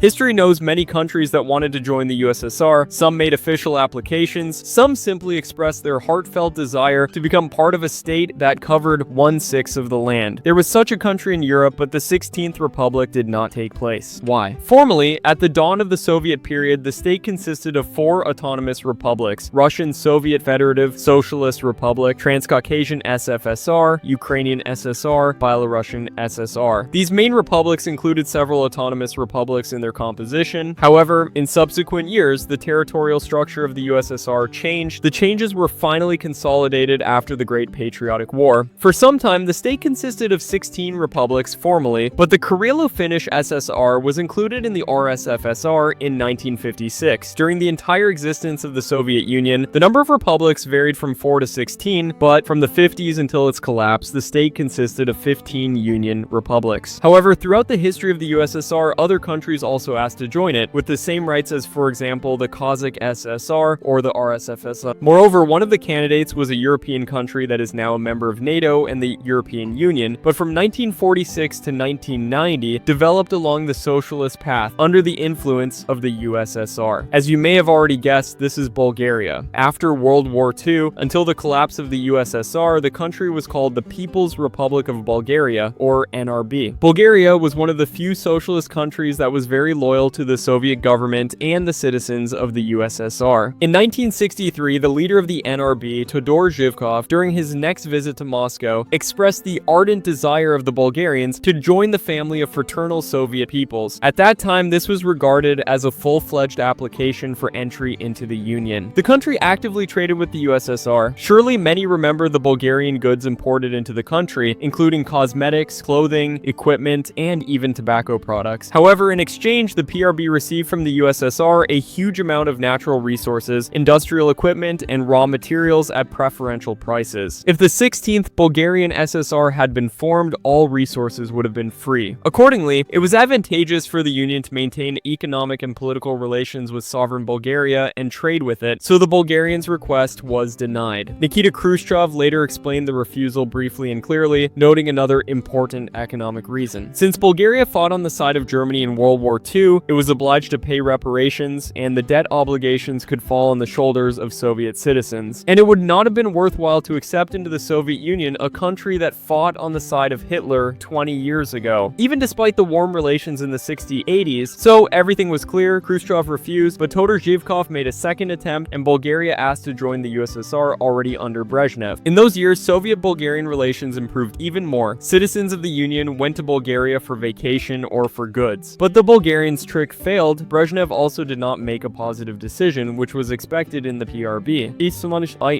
History knows many countries that wanted to join the USSR. Some made official applications, some simply expressed their heartfelt desire to become part of a state that covered 1/6 of the land. There was such a country in Europe, but the 16th Republic did not take place. Why? Formally, at the dawn of the Soviet period, the state consisted of 4 autonomous republics: Russian Soviet Federative Socialist Republic, Transcaucasian SFSR, Ukrainian SSR, Belarusian SSR. These main republics included several autonomous republics in their composition. However, in subsequent years, the territorial structure of the USSR changed. The changes were finally consolidated after the Great Patriotic War. For some time, the state consisted of 16 republics formally, but the Karelo-Finnish SSR was included in the RSFSR in 1956. During the entire existence of the Soviet Union, the number of republics varied from 4 to 16, but from the 50s until its collapse, the state consisted of 15 Union republics. However, throughout the history of the USSR, other countries also asked to join it, with the same rights as, for example, the Kazakh SSR or the RSFSR. Moreover, one of the candidates was a European country that is now a member of NATO and the European Union, but from 1946 to 1990, developed along the socialist path under the influence of the USSR. As you may have already guessed, this is Bulgaria. After World War II, until the collapse of the USSR, the country was called the People's Republic of Bulgaria, or NRB. Bulgaria was one of the few socialist countries that was very loyal to the Soviet government and the citizens of the USSR. In 1963, the leader of the NRB, Todor Zhivkov, during his next visit to Moscow, expressed the ardent desire of the Bulgarians to join the family of fraternal Soviet peoples. At that time, this was regarded as a full-fledged application for entry into the Union. The country actively traded with the USSR. Surely many remember the Bulgarian goods imported into the country, including cosmetics, clothing, equipment, and even tobacco products. However, in exchange, the PRB received from the USSR a huge amount of natural resources, industrial equipment, and raw materials at preferential prices. If the 16th Bulgarian SSR had been formed, all resources would have been free. Accordingly, it was advantageous for the Union to maintain economic and political relations with sovereign Bulgaria and trade with it, so the Bulgarians' request was denied. Nikita Khrushchev later explained the refusal briefly and clearly, noting another important economic reason. Since Bulgaria fought on the side of Germany in World War II, it was obliged to pay reparations, and the debt obligations could fall on the shoulders of Soviet citizens. And it would not have been worthwhile to accept into the Soviet Union a country that fought on the side of Hitler 20 years ago, even despite the warm relations in the 60s-80s. So everything was clear. Khrushchev refused, but Todor Zhivkov made a second attempt, and Bulgaria asked to join the USSR already under Brezhnev. In those years, Soviet-Bulgarian relations improved even more. Citizens of the Union went to Bulgaria for vacation or for goods. But the Bulgarians' trick failed. Brezhnev also did not make a positive decision, which was expected in the PRB.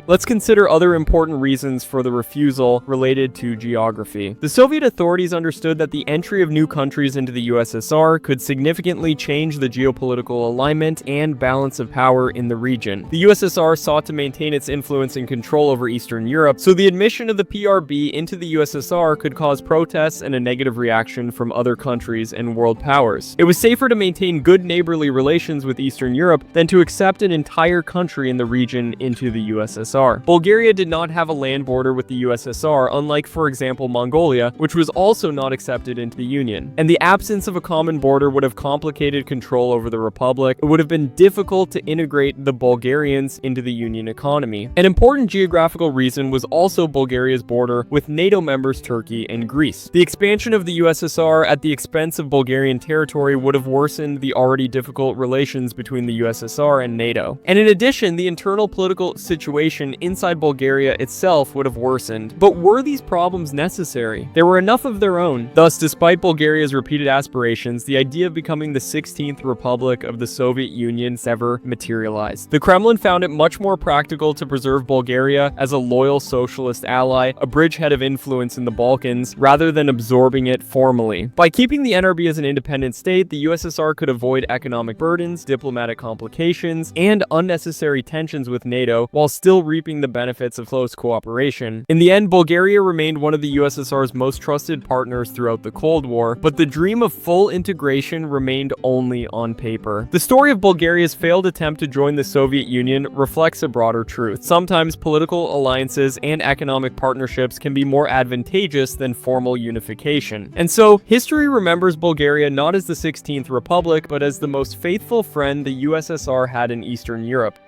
Let's consider other important reasons for the refusal related to geography. The Soviet authorities understood that the entry of new countries into the USSR could significantly change the geopolitical alignment and balance of power in the region. The USSR sought to maintain its influence and control over Eastern Europe, so the admission of the PRB into the USSR could cause protests and a negative reaction from other countries and world powers. It was safer to maintain good neighborly relations with Eastern Europe than to accept an entire country in the region into the USSR. Bulgaria did not have a land border with the USSR, unlike, for example, Mongolia, which was also not accepted into the Union. And the absence of a common border would have complicated control over the republic. It would have been difficult to integrate the Bulgarians into the Union economy. An important geographical reason was also Bulgaria's border with NATO members Turkey and Greece. The expansion of the USSR at the expense of Bulgarian territory would have worsened the already difficult relations between the USSR and NATO. And in addition, the internal political situation inside Bulgaria itself would have worsened. But were these problems necessary? There were enough of their own. Thus, despite Bulgaria's repeated aspirations, the idea of becoming the 16th Republic of the Soviet Union never materialized. The Kremlin found it much more practical to preserve Bulgaria as a loyal socialist ally, a bridgehead of influence in the Balkans, rather than absorbing it formally. By keeping the NRB as an independent state, the USSR could avoid economic burdens, diplomatic complications, and unnecessary tensions with NATO, while still reaping the benefits of close cooperation. In the end, Bulgaria remained one of the USSR's most trusted partners throughout the Cold War, but the dream of full integration remained only on paper. The story of Bulgaria's failed attempt to join the Soviet Union reflects a broader truth. Sometimes political alliances and economic partnerships can be more advantageous than formal unification. And so, history remembers Bulgaria not as the 16th 13th Republic, but as the most faithful friend the USSR had in Eastern Europe.